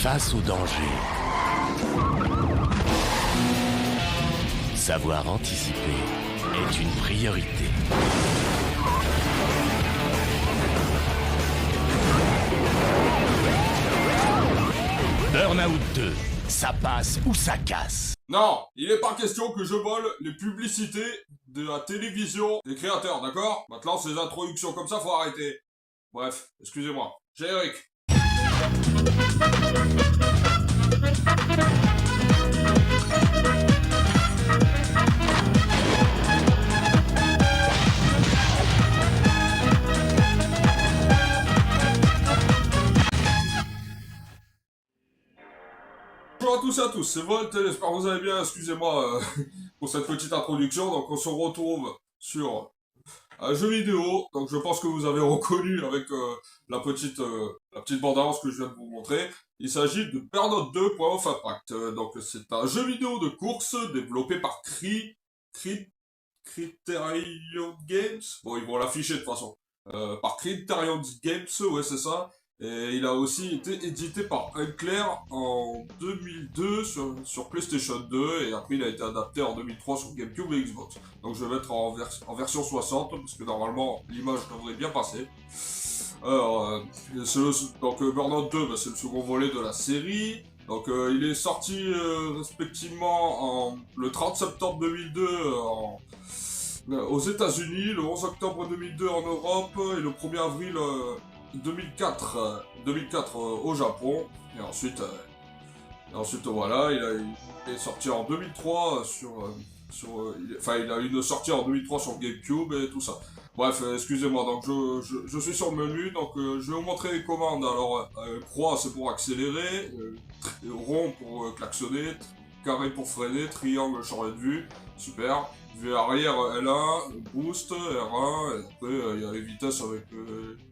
Face au danger, savoir anticiper est une priorité. Burnout 2, ça passe ou ça casse. Non, il n'est pas question que je vole les publicités de la télévision des créateurs, d'accord? Maintenant, ces introductions comme ça, faut arrêter. Bref, excusez-moi. Générique. Bonjour à tous et à tous, c'est Volt, j'espère que vous allez bien, excusez-moi pour cette petite introduction. Donc on se retrouve sur un jeu vidéo, donc je pense que vous avez reconnu avec la petite bande-annonce que je viens de vous montrer. Il s'agit de Burnout 2 Point of Impact. Donc c'est un jeu vidéo de course développé par Criterion Games. Bon, ils vont l'afficher de toute façon. Par Criterion Games, ouais c'est ça. Et il a aussi été édité par Unclair en 2002 sur PlayStation 2, et après il a été adapté en 2003 sur GameCube et Xbox. Donc je vais mettre en version 60, parce que normalement l'image devrait bien passer. Alors, donc Burnout 2, c'est le second volet de la série. Donc il est sorti respectivement le 30 septembre 2002 aux États-Unis, le 11 octobre 2002 en Europe, et le 1er avril 2004 au Japon. Et ensuite voilà, il est sorti en 2003 il a eu une sortie en 2003 sur GameCube et tout ça. Bref, excusez-moi, donc je suis sur le menu, donc je vais vous montrer les commandes. Alors, croix c'est pour accélérer, rond pour klaxonner, carré pour freiner, triangle changer de vue, super. Vue arrière L1, boost, R1, et après il y a les vitesses avec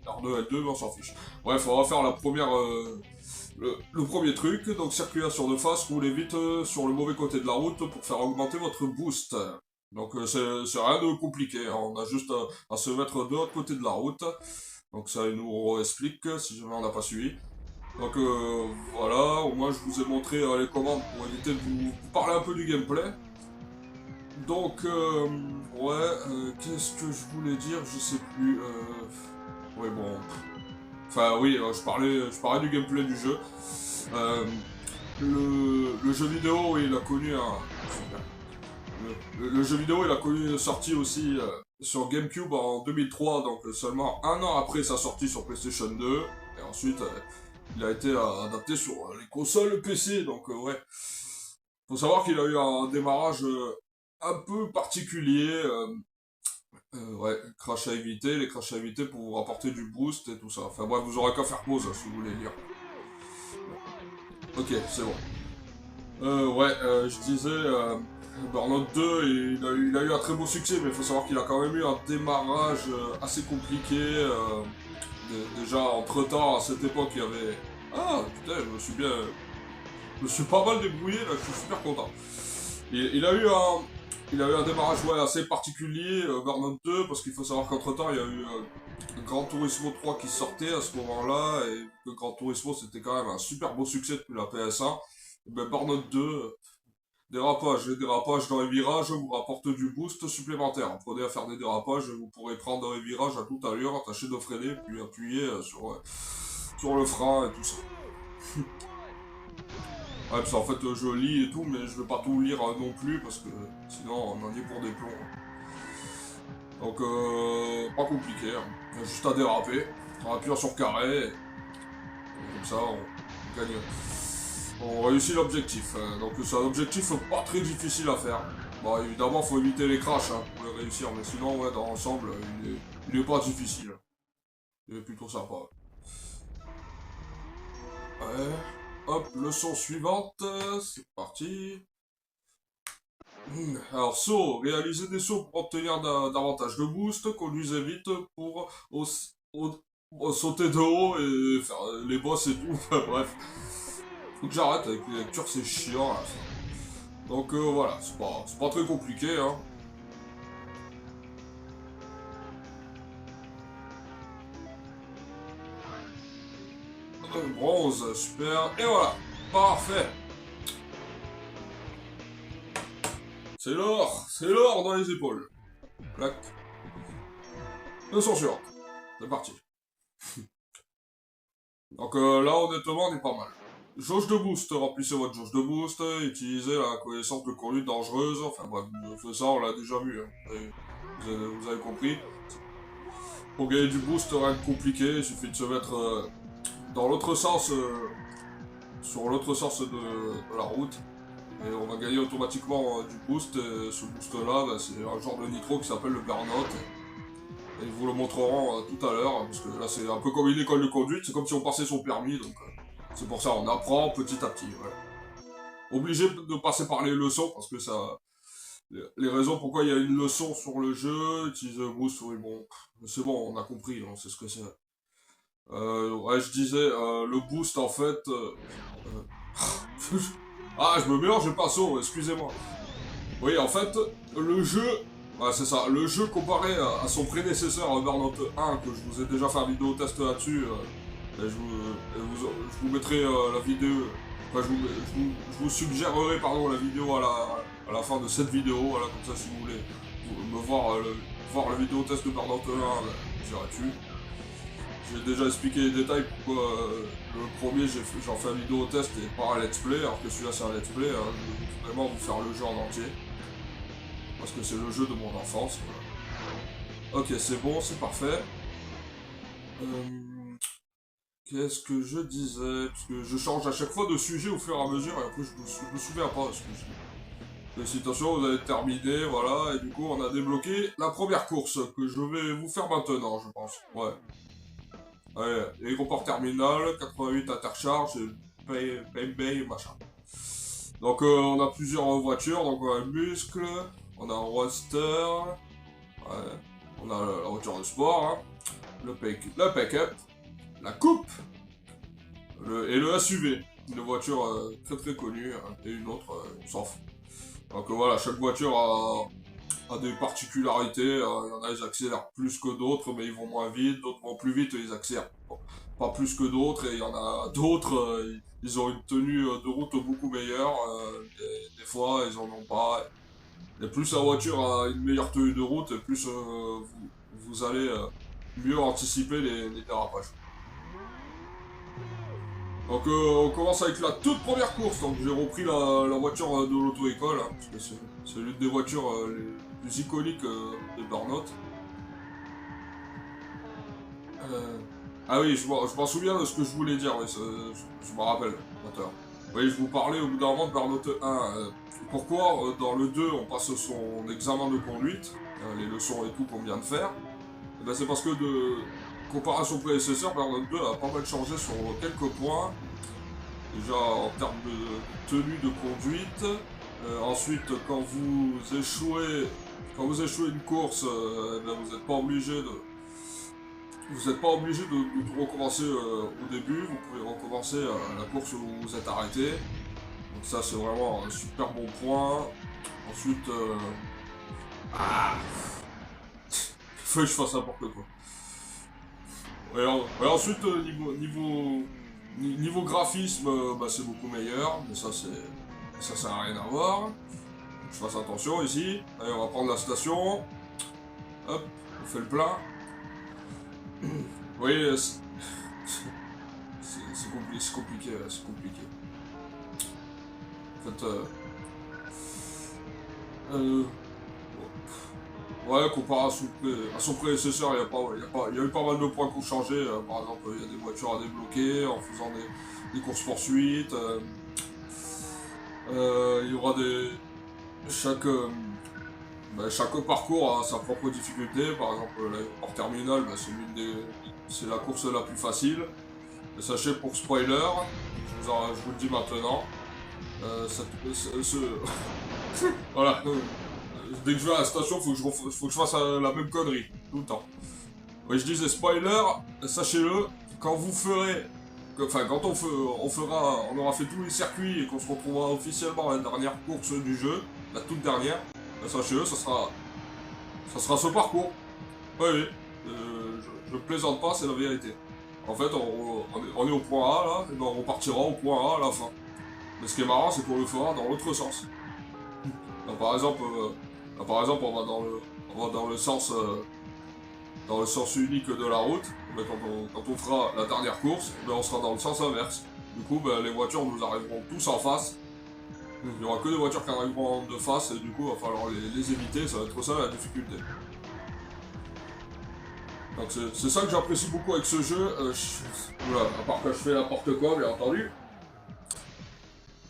R2, L2, mais on s'en fiche. Bref, on va faire la première, le premier truc. Donc circulation de face, roulez vite sur le mauvais côté de la route pour faire augmenter votre boost. Donc c'est rien de compliqué, hein. On a juste à se mettre de l'autre côté de la route. Donc ça il nous explique si jamais on n'a pas suivi. Donc voilà, au moins je vous ai montré les commandes pour éviter de vous parler un peu du gameplay. Donc, qu'est-ce que je voulais dire? Je sais plus. Ouais, bon. Enfin, oui, je parlais du gameplay du jeu. Le jeu vidéo, il a connu un. Le jeu vidéo, il a connu une sortie aussi sur GameCube en 2003, donc seulement un an après sa sortie sur PlayStation 2. Et ensuite, il a été adapté sur les consoles PC, donc ouais. Faut savoir qu'il a eu un démarrage un peu particulier, ouais, crash à éviter, les crashs à éviter pour vous rapporter du boost et tout ça. Enfin bref, vous aurez qu'à faire pause si vous voulez lire. Ok, c'est bon. Ouais, je disais, Burnout 2, il a eu un très beau succès, mais il faut savoir qu'il a quand même eu un démarrage assez compliqué. Déjà, entre-temps, à cette époque, il y avait... Ah, putain, je me suis pas mal débrouillé, là, je suis super content. Il a eu un démarrage assez particulier, Burnout 2, parce qu'il faut savoir qu'entre-temps, il y a eu Gran Turismo 3 qui sortait à ce moment-là, et que Gran Turismo, c'était quand même un super beau succès depuis la PS1. Et ben, Burnout 2, les dérapages dans les virages vous rapportent du boost supplémentaire. Apprenez à faire des dérapages, vous pourrez prendre les virages à toute allure, tâcher de freiner, puis appuyer sur le frein et tout ça. Ouais, parce qu'en fait, je lis et tout, mais je vais pas tout lire non plus, parce que sinon, on en est pour des plombs. Donc, pas compliqué, hein. Il y a juste à déraper, en appuyant sur carré, et comme ça, on gagne. On réussit l'objectif. Donc, c'est un objectif pas très difficile à faire. Bon, évidemment, faut éviter les crashs hein, pour les réussir, mais sinon, ouais, dans l'ensemble, il est pas difficile. Il est plutôt sympa. Ouais. Hop, leçon suivante, c'est parti. Alors, saut, réaliser des sauts pour obtenir davantage de boost, conduisez vite pour sauter de haut et faire les boss et tout, enfin, bref. Faut que j'arrête avec les lectures, c'est chiant là, ça. Donc voilà, c'est pas très compliqué, hein. Bronze, super. Et voilà. Parfait. C'est l'or dans les épaules. Clac. 200 sur. C'est parti. Donc là, honnêtement, on est pas mal. Jauge de boost, remplissez votre jauge de boost, utilisez la connaissance de conduite dangereuse, enfin bref, ça on l'a déjà vu, hein. Vous avez compris. Pour gagner du boost, rien de compliqué, il suffit de se mettre dans l'autre sens, sur l'autre sens de la route, et on va gagner automatiquement du boost, et ce boost là, bah, c'est un genre de nitro qui s'appelle le burnout. Et ils vous le montreront tout à l'heure, parce que là c'est un peu comme une école de conduite, c'est comme si on passait son permis, donc c'est pour ça on apprend petit à petit. Voilà. Obligé de passer par les leçons, parce que ça... Les raisons pourquoi il y a une leçon sur le jeu, utiliser le boost, oui bon, c'est bon, on a compris, on sait ce que c'est. Ouais, je disais, le boost en fait... ah, je me mélange les pinceaux, excusez-moi. Oui, en fait, le jeu... Ouais, c'est ça. Le jeu comparé à son prédécesseur Burnout 1, que je vous ai déjà fait un vidéo test là-dessus, je vous mettrai la vidéo... Enfin, je vous suggérerai, pardon, la vidéo à la fin de cette vidéo, voilà, comme ça, si vous voulez me voir, voir la vidéo test de Burnout 1, vous irez dessus. J'ai déjà expliqué les détails pourquoi le premier, j'en fais une vidéo test et pas un let's play, alors que celui-là, c'est un let's play, hein, je vais vraiment vous faire le jeu en entier. Parce que c'est le jeu de mon enfance. Voilà. Ok, c'est bon, c'est parfait. Qu'est-ce que je disais? Parce que je change à chaque fois de sujet au fur et à mesure, et après je me souviens pas de ce que je dis. Félicitations, vous avez terminé, voilà, et du coup on a débloqué la première course, que je vais vous faire maintenant, je pense. Ouais. Allez, aéroport terminal, 88 intercharge, et Bay, machin. Donc on a plusieurs voitures, donc on a un muscle, on a un roadster, ouais, on a la voiture de sport, hein, le pick-up, la coupe, et le SUV, une voiture très très connue, hein, et une autre, on s'en fout. Donc voilà, chaque voiture a des particularités, il y en a ils accélèrent plus que d'autres, mais ils vont moins vite, d'autres vont plus vite et ils accélèrent pas plus que d'autres, et il y en a d'autres, ils ont une tenue de route beaucoup meilleure, des fois ils en ont pas. Et plus la voiture a une meilleure tenue de route, et plus vous allez mieux anticiper les dérapages. Donc on commence avec la toute première course, donc j'ai repris la voiture de l'auto-école, hein, parce que c'est l'une des voitures les plus iconiques de Burnout. Ah oui, je m'en souviens de ce que je voulais dire, oui, je me rappelle maintenant. Oui, je vous parlais au bout d'un moment de Burnout 1. Pourquoi dans le 2 on passe son examen de conduite, les leçons et tout qu'on vient de faire. Et ben c'est parce que comparé à son prédécesseur, Burnout 2 a pas mal changé sur quelques points. Déjà en termes de tenue de conduite. Ensuite, quand vous échouez une course, ben vous n'êtes pas obligé de... Vous n'êtes pas obligé de tout recommencer au début, vous pouvez recommencer la course où vous êtes arrêté. Donc ça c'est vraiment un super bon point. Ensuite... Ah, il faut que je fasse n'importe quoi. Et ensuite, niveau graphisme, bah, c'est beaucoup meilleur, mais ça sert à rien à voir. Donc, je fasse attention ici. Allez, on va prendre la station. Hop, on fait le plein. Vous voyez, c'est compliqué, c'est compliqué. En fait, ouais, comparé à son prédécesseur, il y a eu pas mal de points qui ont changé. Par exemple, il y a des voitures à débloquer en faisant des courses-poursuites. Il y aura des... Chaque parcours a sa propre difficulté. Par exemple, l'aéroport terminal, bah, c'est la course la plus facile. Et sachez, pour spoiler, je vous le dis maintenant, voilà. Dès que je vais à la station, faut que je fasse la même connerie, tout le temps. Oui, je disais spoiler, sachez-le, quand vous ferez... Enfin, quand on aura fait tous les circuits et qu'on se retrouvera officiellement à la dernière course du jeu, la toute dernière, sachez-le, ça sera ce parcours. Oui, je plaisante pas, c'est la vérité. en fait, on est au point A, là, et ben on partira au point A à la fin. Mais ce qui est marrant, c'est qu'on le fera dans l'autre sens. Là, par exemple, on va dans le sens unique de la route. Ben, quand on fera la dernière course, ben, on sera dans le sens inverse. Du coup, ben, les voitures nous arriveront tous en face. Il n'y aura que des voitures qui arriveront de face, et du coup, il va falloir les éviter. Ça va être ça la difficulté. Donc c'est ça que j'apprécie beaucoup avec ce jeu. Voilà, à part que je fais n'importe quoi, bien entendu.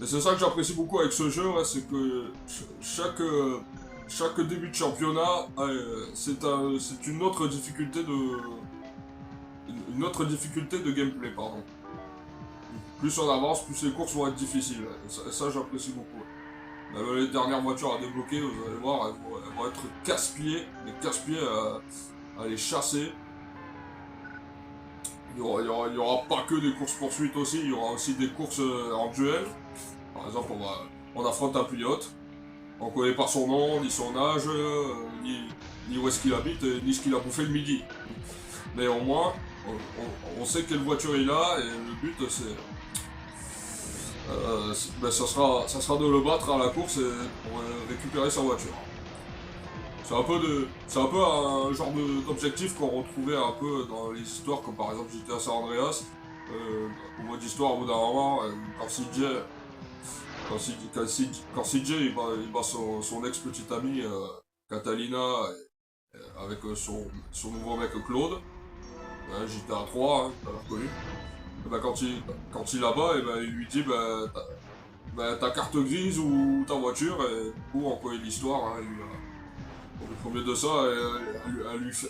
Mais c'est ça que j'apprécie beaucoup avec ce jeu, ouais, c'est que chaque début de championnat, c'est une autre difficulté de gameplay, pardon. Plus on avance, plus les courses vont être difficiles. Et ça j'apprécie beaucoup. Même les dernières voitures à débloquer, vous allez voir, elles vont être casse-pieds, des casse-pieds à les chasser. Il y aura pas que des courses poursuites aussi, il y aura aussi des courses en duel. Par exemple, on affronte un pilote. On connaît pas son nom, ni son âge, ni où est-ce qu'il habite, ni ce qu'il a bouffé le midi. Mais au moins, on sait quelle voiture il a, et le but c'est... ça sera de le battre à la course et pour récupérer sa voiture. C'est un peu un genre d'objectif qu'on retrouvait un peu dans les histoires, comme par exemple GTA San Andreas. Au mode d'histoire, au bout d'un moment, quand CJ il bat son ex-petite amie Catalina avec son nouveau mec Claude, GTA 3, hein, t'as reconnu. Et ben quand il la bat, et ben il lui dit ta carte grise ou ta voiture, et du coup on connaît l'histoire. Hein, au milieu de ça,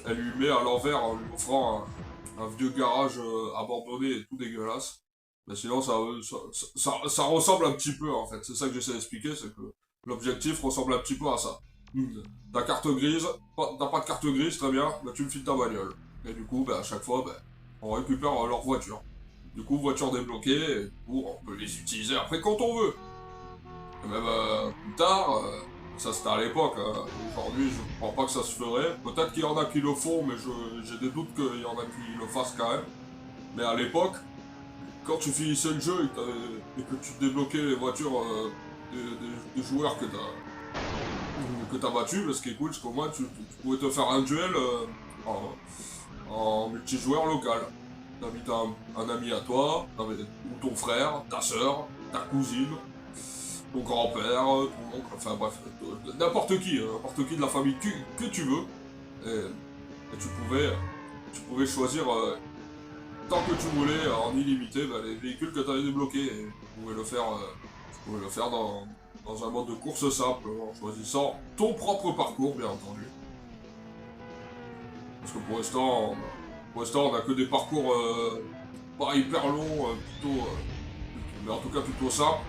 elle lui met à l'envers en lui offrant un vieux garage abandonné et tout dégueulasse. Mais sinon, ça ressemble un petit peu, en fait. C'est ça que j'essaie d'expliquer, c'est que l'objectif ressemble un petit peu à ça. Ta carte grise, t'as pas de carte grise, très bien, bah, tu me files ta bagnole. Et du coup, à chaque fois, on récupère leur voiture. Du coup, voiture débloquée, et du coup, on peut les utiliser après quand on veut. Et même plus tard, ça c'était à l'époque, hein. Aujourd'hui je crois pas que ça se ferait. Peut-être qu'il y en a qui le font, mais j'ai des doutes qu'il y en a qui le fassent quand même. Mais à l'époque, quand tu finissais le jeu et que tu débloquais les voitures des joueurs que t'as battus, ce qui est cool, c'est qu'au moins tu pouvais te faire un duel en multijoueur local. T'invites un ami à toi, ou ton frère, ta soeur, ta cousine, ton grand-père, ton oncle, enfin bref, n'importe qui de la famille que tu veux. Et tu pouvais choisir tant que tu voulais en illimité les véhicules que tu avais débloqués. Et tu pouvais le faire dans un mode de course simple, en choisissant ton propre parcours, bien entendu. Parce que pour l'instant, on a que des parcours pas hyper longs, mais en tout cas plutôt simples.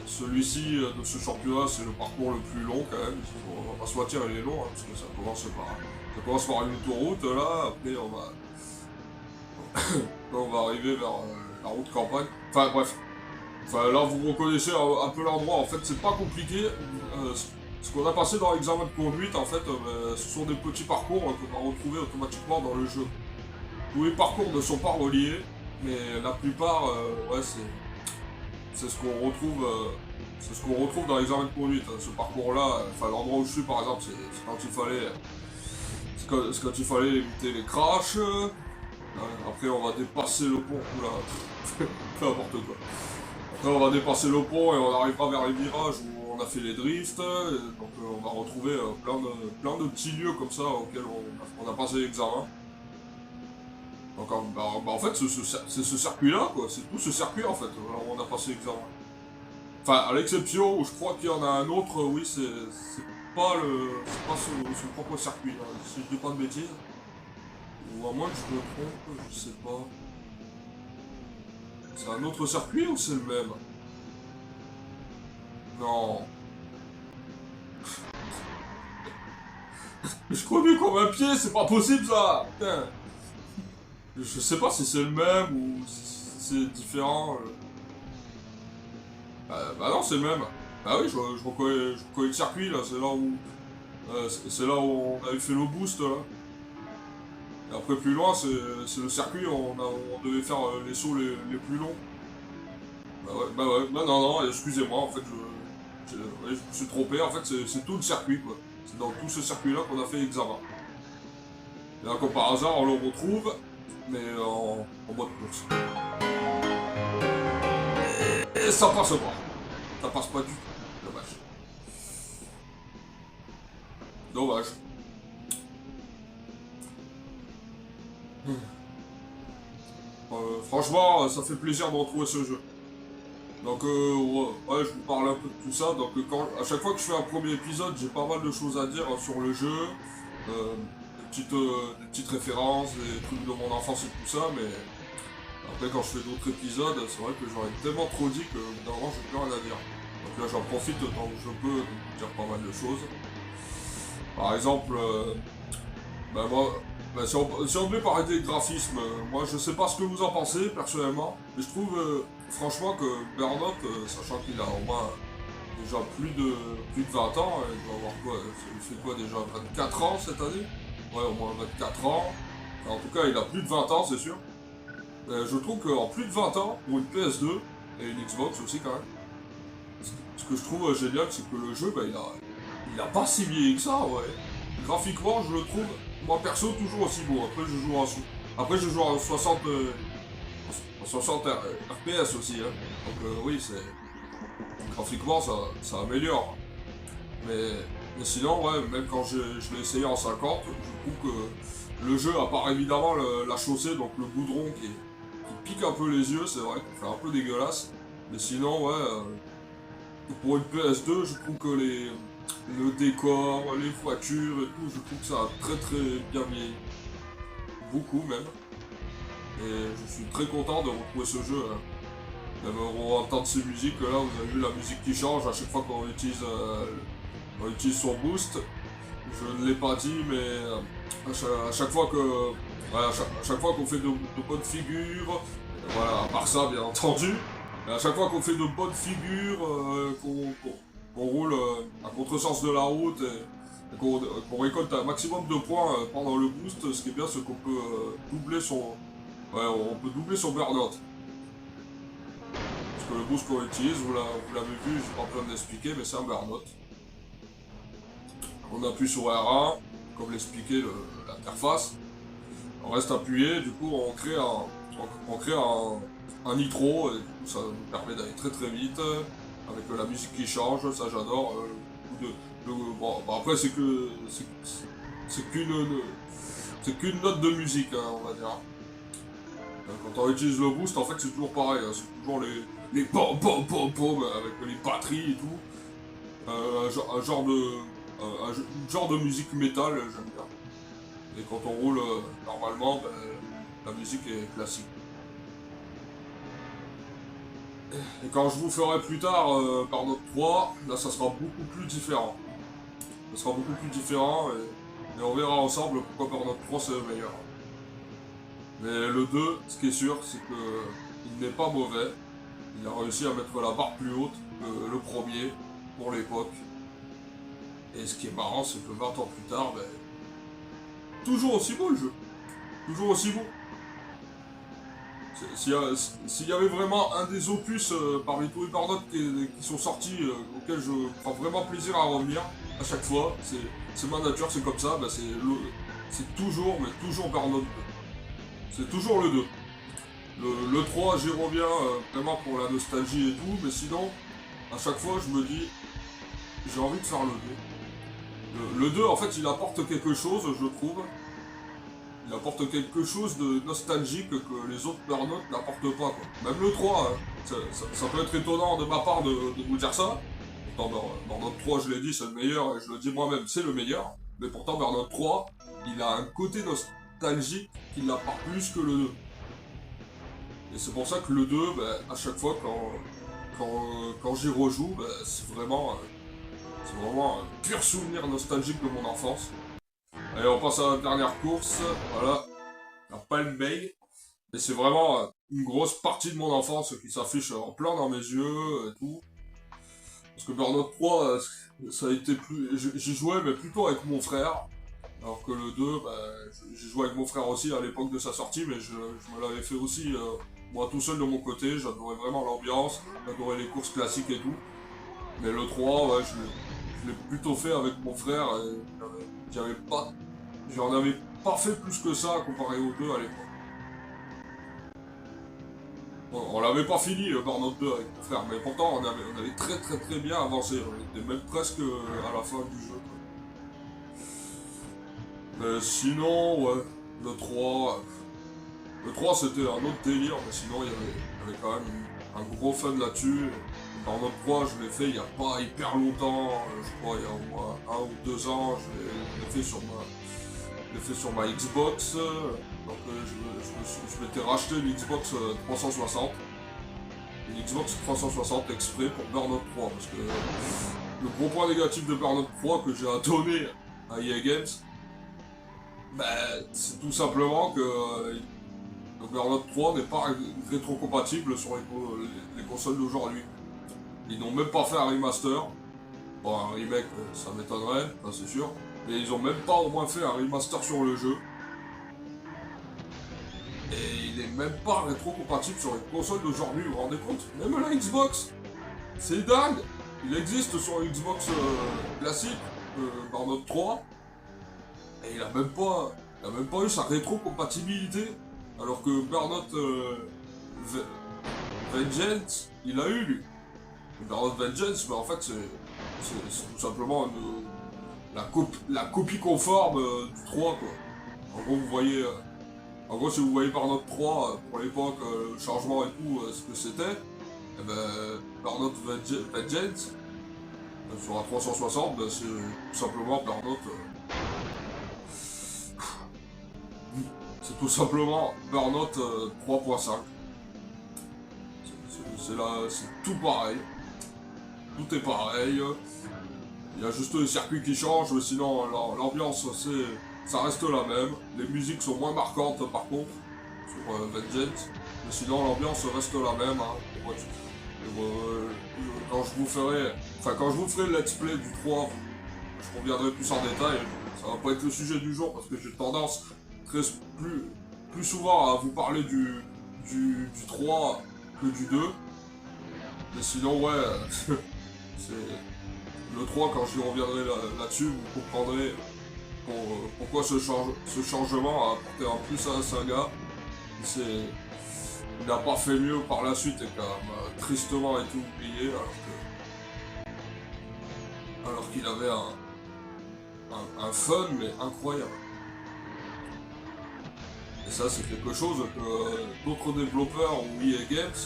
Celui-ci de ce championnat, c'est le parcours le plus long quand même. On va pas se mentir, il est long, hein, parce que ça commence par une autoroute là, après on va arriver vers la route campagne. Enfin bref. Enfin là vous reconnaissez un peu l'endroit, en fait c'est pas compliqué. Ce qu'on a passé dans l'examen de conduite, en fait, ce sont des petits parcours qu'on va retrouver automatiquement dans le jeu. Tous les parcours ne sont pas reliés, mais la plupart, ouais, c'est ce qu'on retrouve dans l'examen de conduite. Ce parcours-là, enfin l'endroit où je suis par exemple, c'est quand il fallait éviter les crashs. Après on va dépasser le pont, oula, n'importe quoi. Après on va dépasser le pont et on arrivera vers les virages où on a fait les drifts. Donc on va retrouver plein de petits lieux comme ça auxquels on a passé l'examen. Donc en fait c'est ce circuit-là, quoi, c'est tout ce circuit en fait, alors on a passé l'examen. Enfin à l'exception où je crois qu'il y en a un autre, oui c'est pas son propre circuit, là, si je dis pas de bêtises. Ou à moins que je me trompe, je sais pas. C'est un autre circuit ou c'est le même? Non. Je conduis comme un pied, c'est pas possible ça. Putain. Je sais pas si c'est le même ou si c'est différent. Bah non, c'est le même. Bah oui, je reconnais le circuit là, c'est là où on avait fait le boost là. Et après, plus loin, c'est le circuit, on devait faire les sauts les plus longs. Bah non, excusez-moi, en fait, ouais, je me suis trompé, en fait, c'est tout le circuit, quoi. C'est dans tout ce circuit-là qu'on a fait examen. Et là, comme par hasard, on le retrouve, mais en mode course. Et ça passe pas. Ça passe pas du tout. Dommage. Dommage. Franchement, ça fait plaisir de retrouver ce jeu. Donc, ouais, je vous parle un peu de tout ça. Donc, à chaque fois que je fais un premier épisode, j'ai pas mal de choses à dire sur le jeu. Des petites références, des trucs de mon enfance et tout ça, mais après, quand je fais d'autres épisodes, c'est vrai que j'aurais tellement trop dit que normalement, j'ai plus rien à dire. Donc là, j'en profite tant que je peux de dire pas mal de choses. Par exemple, si on devait parler des graphismes, moi je sais pas ce que vous en pensez personnellement, mais je trouve franchement que Burnout, sachant qu'il a au moins déjà plus de 20 ans, il doit avoir quoi, il fait quoi déjà 24 ans cette année? Ouais, au moins 24 ans. En tout cas, il a plus de 20 ans, c'est sûr. Je trouve qu'en plus de 20 ans, pour une PS2 et une Xbox aussi quand même, ce que je trouve génial, c'est que le jeu, il a pas si vieilli que ça, ouais. Graphiquement, je le trouve, moi perso, toujours aussi beau. Après, je joue en 60, en 60 FPS aussi, hein. Donc oui, graphiquement, ça améliore. Mais sinon, ouais, même quand je l'ai essayé en 50, je trouve que le jeu, à part évidemment la chaussée, donc le goudron qui pique un peu les yeux, c'est vrai, qui fait un peu dégueulasse. Mais sinon, ouais, pour une PS2, je trouve que le décor, les voitures et tout, je trouve que ça a très très bien vieilli. Beaucoup même. Et je suis très content de retrouver ce jeu. Hein. Même on entend ces musiques, là, vous avez vu la musique qui change à chaque fois qu'on utilise son boost. Je ne l'ai pas dit, mais à chaque fois que... ouais, à chaque fois qu'on fait de bonnes figures, voilà, à part ça bien entendu, mais à chaque fois qu'on fait de bonnes figures, qu'on roule à contresens de la route et qu'on récolte un maximum de points pendant le boost, ce qui est bien, c'est qu'on peut doubler son... Ouais, on peut doubler son burn-out. Parce que le boost qu'on utilise, vous l'avez vu, j'ai pas besoin de l'expliquer, mais c'est un burn-out. On appuie sur R1, comme l'expliquait l'interface. On reste appuyé, du coup on crée un nitro, et du coup ça nous permet d'aller très très vite, avec la musique qui change, ça j'adore. Bon, après c'est qu'une note de musique, hein, on va dire. Quand on utilise le boost, en fait c'est toujours pareil, hein, c'est toujours les pom pom pom pom avec les batteries et tout. Un genre de musique métal, j'aime bien. Et quand on roule normalement, la musique est classique. Et quand je vous ferai plus tard par notre 3, là ça sera beaucoup plus différent. Ça sera beaucoup plus différent et on verra ensemble pourquoi par notre 3 c'est le meilleur. Mais le 2, ce qui est sûr, c'est qu'il n'est pas mauvais. Il a réussi à mettre la barre plus haute que le premier pour l'époque. Et ce qui est marrant, c'est que 20 ans plus tard, toujours aussi beau le jeu. Toujours aussi beau. S'il y avait vraiment un des opus parmi tous les Burnout qui sont sortis, auxquels je prends vraiment plaisir à revenir à chaque fois, c'est ma nature, c'est comme ça, c'est toujours, mais toujours Burnout 2. C'est toujours le 2. Le 3, j'y reviens vraiment pour la nostalgie et tout, mais sinon, à chaque fois, je me dis, j'ai envie de faire le 2. Le 2, en fait, il apporte quelque chose, je trouve. Il apporte quelque chose de nostalgique que les autres Burnout n'apportent pas, quoi. Même le 3, ça peut être étonnant de ma part de vous dire ça. Pourtant, Burnout 3, je l'ai dit, c'est le meilleur, et je le dis moi-même, c'est le meilleur. Mais pourtant, Burnout 3, il a un côté nostalgique qui l'apporte plus que le 2. Et c'est pour ça que le 2, à chaque fois, quand j'y rejoue, c'est vraiment un pur souvenir nostalgique de mon enfance. Allez, on passe à la dernière course, voilà, la Palm Bay. Et c'est vraiment une grosse partie de mon enfance qui s'affiche en plein dans mes yeux et tout. Parce que Burnout 3, ça a été plus... J'y jouais, mais plutôt avec mon frère. Alors que le 2, bah, j'ai joué avec mon frère aussi à l'époque de sa sortie, mais je me l'avais fait aussi moi tout seul de mon côté. J'adorais vraiment l'ambiance, j'adorais les courses classiques et tout. Mais le 3, ouais, je l'ai plutôt fait avec mon frère et j'en avais pas fait plus que ça comparé aux 2 à l'époque. Bon, on l'avait pas fini le Burnout 2 avec mon frère, mais pourtant on avait très bien avancé. On était même presque à la fin du jeu. Mais sinon, ouais, le 3. Le 3 c'était un autre délire, mais sinon il y avait quand même un gros fun là-dessus. Dans notre 3, je l'ai fait il n'y a pas hyper longtemps, je crois il y a au moins 1 ou 2 ans, je l'ai fait sur ma Xbox. Donc je m'étais racheté une Xbox 360. Une Xbox 360 exprès pour Burnout 3, parce que le gros point négatif de Burnout 3 que j'ai à donner à EA Games, bah, c'est tout simplement que le Burnout 3 n'est pas rétro-compatible sur les consoles d'aujourd'hui. Ils n'ont même pas fait un remaster. Bon, un remake, ça m'étonnerait, ça c'est sûr. Mais ils ont même pas au moins fait un remaster sur le jeu. Et il est même pas rétro-compatible sur les consoles d'aujourd'hui, vous vous rendez compte? Même la Xbox, c'est dingue. Il existe sur Xbox classique, Burnout 3. Et il a même pas eu sa rétro-compatibilité. Alors que Burnout Vengeance, il a eu lui. Burnout Vengeance, mais en fait c'est tout simplement la copie conforme du 3 quoi. En gros vous voyez, si vous voyez Burnout 3 pour l'époque, le changement et tout, ce que c'était, et ben Burnout Vengeance sur la 360, ben, c'est tout simplement Burnout. C'est tout simplement Burnout 3.5. C'est tout pareil. Tout est pareil. Il y a juste les circuits qui changent, mais sinon l'ambiance ça reste la même. Les musiques sont moins marquantes par contre sur Vengeance, mais sinon l'ambiance reste la même. Hein. Quand je vous ferai le let's play du 3, je reviendrai plus en détail. Ça va pas être le sujet du jour parce que j'ai tendance plus souvent à vous parler du 3 que du 2. Mais sinon ouais, c'est le 3 quand j'y reviendrai là-dessus, vous comprendrez pourquoi ce changement a apporté un plus à la saga. Il n'a pas fait mieux par la suite et quand même tristement été oublié alors qu'il avait un fun mais incroyable. Et ça c'est quelque chose que d'autres développeurs ou EA Games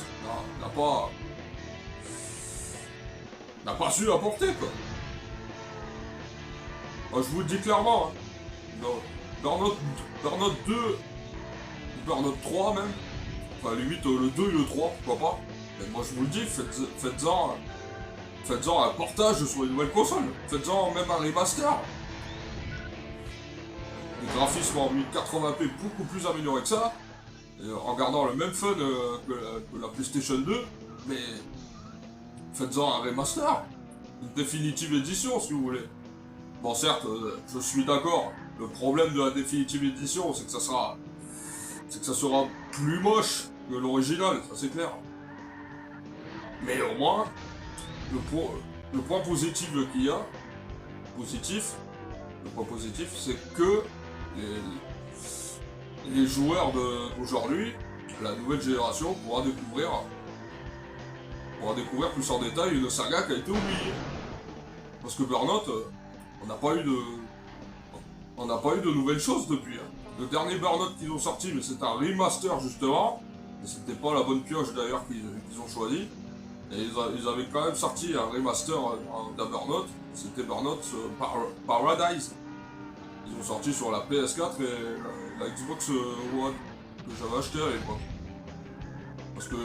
n'a pas su apporter quoi. Je vous le dis clairement, hein. Burnout 2, Burnout 3 même, enfin limite le 2 et le 3, pourquoi pas. Mais moi je vous le dis, faites-en un portage sur les nouvelles consoles, faites-en même un remaster. Les graphismes en 1080p beaucoup plus améliorés que ça, en gardant le même fun que la PlayStation 2, mais faites-en un remaster, une définitive édition si vous voulez. Bon certes, je suis d'accord, le problème de la définitive édition c'est que ça sera plus moche que l'original, ça c'est clair. Mais au moins, le point positif qu'il y a, c'est que les joueurs d'aujourd'hui, la nouvelle génération, pourra découvrir plus en détail une saga qui a été oubliée. Parce que Burnout, on n'a pas eu de nouvelles choses depuis. Hein. Le dernier Burnout qu'ils ont sorti, mais c'est un remaster justement, et c'était pas la bonne pioche d'ailleurs qu'ils ont choisi. Et ils avaient quand même sorti un remaster d'un Burnout, c'était Burnout Paradise. Ils ont sorti sur la PS4 et la Xbox One que j'avais acheté à l'époque. Parce que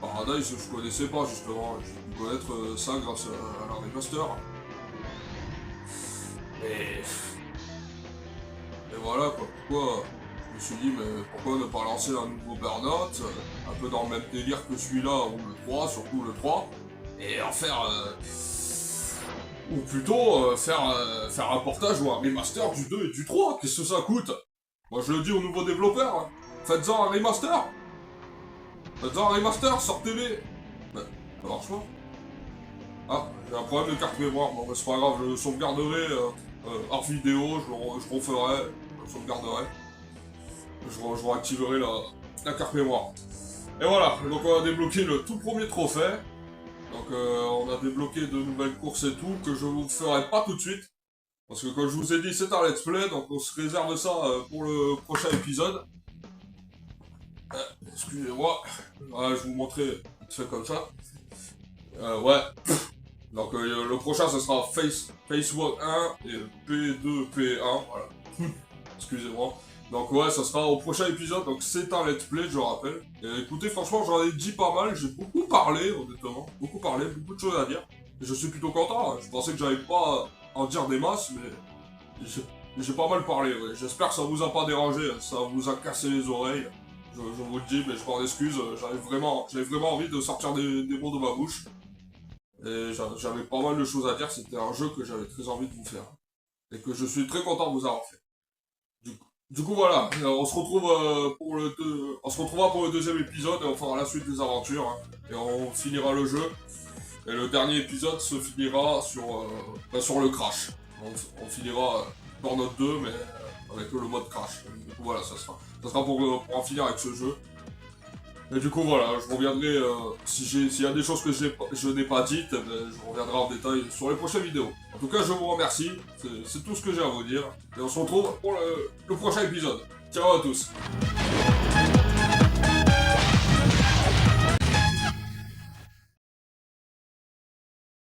Paradise je connaissais pas justement, j'ai pu connaître ça grâce à la remaster. Et voilà quoi, pourquoi je me suis dit mais pourquoi ne pas lancer un nouveau Burnout, un peu dans le même délire que celui-là ou le 3, surtout le 3, et en faire Ou plutôt faire un portage ou un remaster du 2 et du 3. Qu'est-ce que ça coûte? Moi je le dis aux nouveaux développeurs, hein. Faites-en un remaster. Faites-en un remaster, sortez-les. Ben, ça marche pas. Ah, j'ai un problème de carte mémoire. Bon, ben, c'est pas grave, je sauvegarderai hors vidéo, je referai, je sauvegarderai. Je réactiverai la carte mémoire. Et voilà, donc on a débloqué le tout premier trophée. Donc on a débloqué de nouvelles courses et tout, que je vous ferai pas tout de suite. Parce que comme je vous ai dit, c'est un let's play, donc on se réserve ça pour le prochain épisode. Excusez-moi, voilà, je vais vous montrer vite fait comme ça. Ouais. Donc le prochain, ce sera Face 1 et P2, P1, voilà. Excusez-moi. Donc ouais, ça sera au prochain épisode, donc c'est un let's play, je rappelle. Et écoutez, franchement, j'en ai dit pas mal, j'ai beaucoup parlé, honnêtement. Beaucoup parlé, beaucoup de choses à dire. Et je suis plutôt content, hein. Je pensais que j'allais pas en dire des masses, mais j'ai pas mal parlé, ouais. J'espère que ça vous a pas dérangé, ça vous a cassé les oreilles. Je vous le dis, mais je m'en excuse, j'avais vraiment envie de sortir des mots de ma bouche. Et j'avais pas mal de choses à dire, c'était un jeu que j'avais très envie de vous faire. Et que je suis très content de vous avoir fait. Du coup voilà, on se retrouve on se retrouvera pour le deuxième épisode et on fera la suite des aventures, hein, et on finira le jeu. Et le dernier épisode se finira sur le crash. On finira Burnout 2 mais avec le mode crash. Du coup voilà, ça sera pour en finir avec ce jeu. Et du coup voilà, je reviendrai s'il y a des choses que je n'ai pas dites, je reviendrai en détail sur les prochaines vidéos. En tout cas, je vous remercie, c'est tout ce que j'ai à vous dire. Et on se retrouve pour le prochain épisode. Ciao à tous.